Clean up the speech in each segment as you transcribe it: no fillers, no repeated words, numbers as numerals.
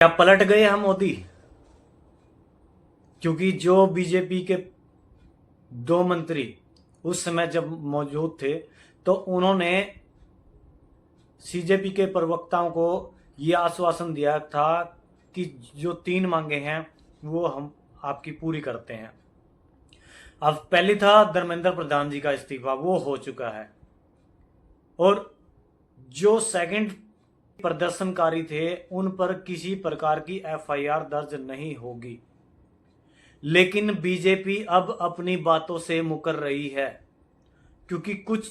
क्या पलट गए हम मोदी? क्योंकि जो बीजेपी के दो मंत्री उस समय जब मौजूद थे तो उन्होंने सीजेपी के प्रवक्ताओं को यह आश्वासन दिया था कि जो 3 मांगे हैं वो हम आपकी पूरी करते हैं। अब पहली था धर्मेंद्र प्रधान जी का इस्तीफा, वो हो चुका है। और जो सेकंड प्रदर्शनकारी थे उन पर किसी प्रकार की एफआईआर दर्ज नहीं होगी। लेकिन बीजेपी अब अपनी बातों से मुकर रही है, क्योंकि कुछ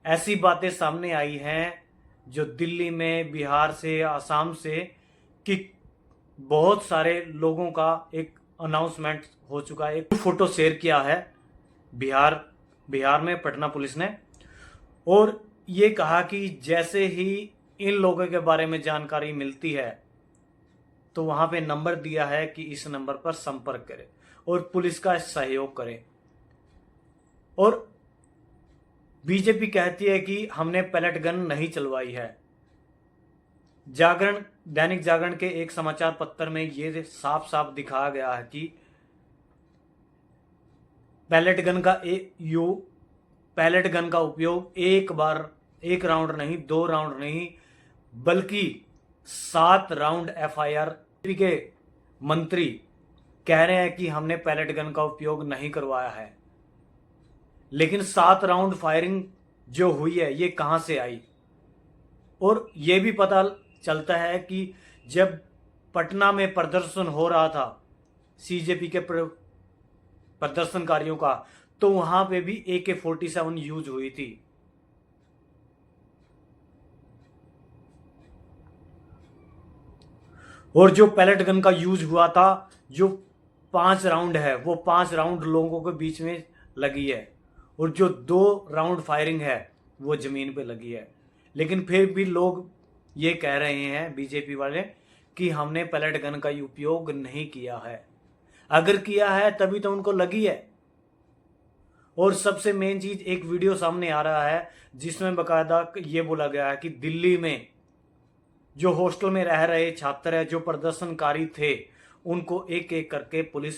ऐसी बातें सामने आई हैं जो दिल्ली में, बिहार से, आसाम से, कि बहुत सारे लोगों का एक अनाउंसमेंट हो चुका है। एक फोटो शेयर किया है बिहार में पटना पुलिस ने, और ये कहा कि जैसे ही इन लोगों के बारे में जानकारी मिलती है तो वहां पे नंबर दिया है कि इस नंबर पर संपर्क करें और पुलिस का सहयोग करें। और बीजेपी कहती है कि हमने पैलेट गन नहीं चलवाई है। दैनिक जागरण के एक समाचार पत्र में ये साफ साफ दिखाया गया है कि पैलेट गन का उपयोग एक राउंड नहीं, 2 राउंड नहीं, बल्कि 7 राउंड एफआईआर के मंत्री कह रहे हैं कि हमने पैलेट गन का उपयोग नहीं करवाया है। लेकिन 7 राउंड फायरिंग जो हुई है ये कहां से आई? और ये भी पता चलता है कि जब पटना में प्रदर्शन हो रहा था सीजेपी के प्रदर्शनकारियों का, तो वहां पे भी AK-47 यूज हुई थी। और जो पैलेट गन का यूज हुआ था, जो 5 राउंड है, वो 5 राउंड लोगों के बीच में लगी है, और जो 2 राउंड फायरिंग है वो जमीन पे लगी है। लेकिन फिर भी लोग ये कह रहे हैं, बीजेपी वाले, कि हमने पैलेट गन का उपयोग नहीं किया है। अगर किया है तभी तो उनको लगी है। और सबसे मेन चीज, एक वीडियो सामने आ रहा है जिसमें बकायदा ये बोला गया है कि दिल्ली में जो हॉस्टल में रह रहे छात्र है, जो प्रदर्शनकारी थे, उनको एक एक करके पुलिस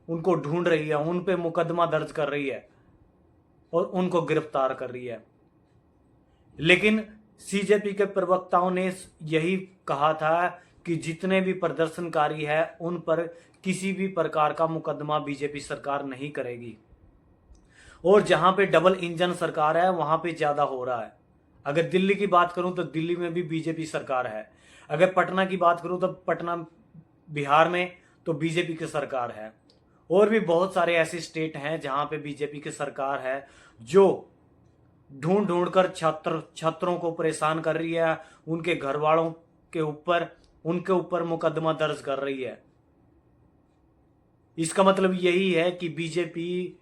उनको ढूंढ रही है, उन पे मुकदमा दर्ज कर रही है और उनको गिरफ्तार कर रही है। लेकिन सीजेपी के प्रवक्ताओं ने यही कहा था कि जितने भी प्रदर्शनकारी है उन पर किसी भी प्रकार का मुकदमा बीजेपी सरकार नहीं करेगी। और जहां पे डबल इंजन सरकार है वहां पे ज्यादा हो रहा है। अगर दिल्ली की बात करूं तो दिल्ली में भी बीजेपी सरकार है। अगर पटना की बात करूं तो पटना, बिहार में तो बीजेपी की सरकार है। और भी बहुत सारे ऐसे स्टेट हैं जहां पे बीजेपी की सरकार है, जो ढूंढ ढूंढ कर छात्रों को परेशान कर रही है, उनके घर वालों के ऊपर मुकदमा दर्ज कर रही है। इसका मतलब यही है कि बीजेपी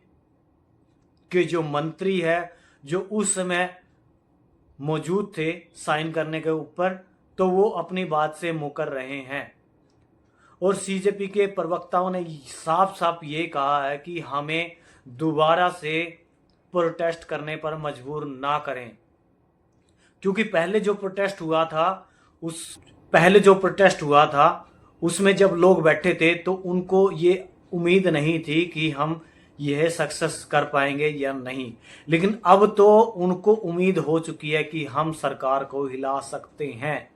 के जो मंत्री है, जो उस समय मौजूद थे साइन करने के ऊपर, तो वो अपनी बात से मुकर रहे हैं। और सीजेपी के प्रवक्ताओं ने साफ साफ ये कहा है कि हमें दोबारा से प्रोटेस्ट करने पर मजबूर ना करें, क्योंकि पहले जो प्रोटेस्ट हुआ था उसमें जब लोग बैठे थे तो उनको ये उम्मीद नहीं थी कि हम यह सक्सेस कर पाएंगे या नहीं। लेकिन अब तो उनको उम्मीद हो चुकी है कि हम सरकार को हिला सकते हैं।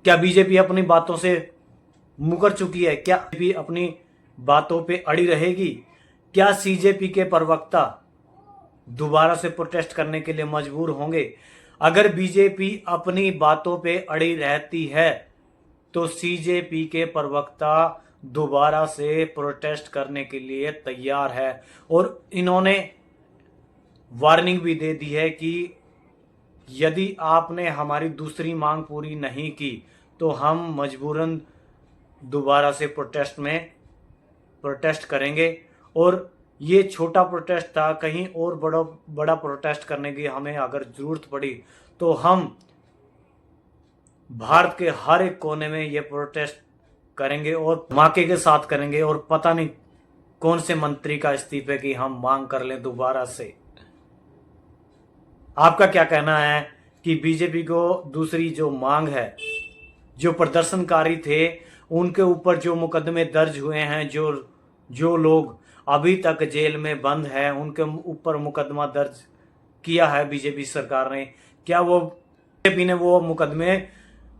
क्या बीजेपी अपनी बातों से मुकर चुकी है? क्या बीजेपी अपनी बातों पे अड़ी रहेगी? क्या सीजेपी के प्रवक्ता दोबारा से प्रोटेस्ट करने के लिए मजबूर होंगे? अगर बीजेपी अपनी बातों पे अड़ी रहती है तो सीजेपी के प्रवक्ता दोबारा से प्रोटेस्ट करने के लिए तैयार है। और इन्होंने वार्निंग भी दे दी है कि यदि आपने हमारी दूसरी मांग पूरी नहीं की तो हम मजबूरन दोबारा से प्रोटेस्ट करेंगे। और ये छोटा प्रोटेस्ट था, कहीं और बड़ा प्रोटेस्ट करने की हमें अगर जरूरत पड़ी तो हम भारत के हर एक कोने में ये प्रोटेस्ट करेंगे और धमाके के साथ करेंगे। और पता नहीं कौन से मंत्री का इस्तीफे की हम मांग कर लें दोबारा से। आपका क्या कहना है कि बीजेपी को दूसरी जो मांग है जो प्रदर्शनकारी थे उनके ऊपर जो मुकदमे दर्ज हुए हैं, जो लोग अभी तक जेल में बंद हैं, उनके ऊपर मुकदमा दर्ज किया है बीजेपी सरकार ने, क्या वो बीजेपी ने वो मुकदमे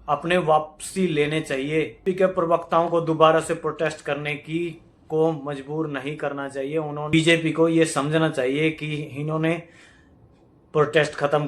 अपने वापसी लेने चाहिए। बीजेपी के प्रवक्ताओं को दोबारा से प्रोटेस्ट करने को मजबूर नहीं करना चाहिए। उन्होंने बीजेपी को ये समझना चाहिए कि इन्होंने प्रोटेस्ट खत्म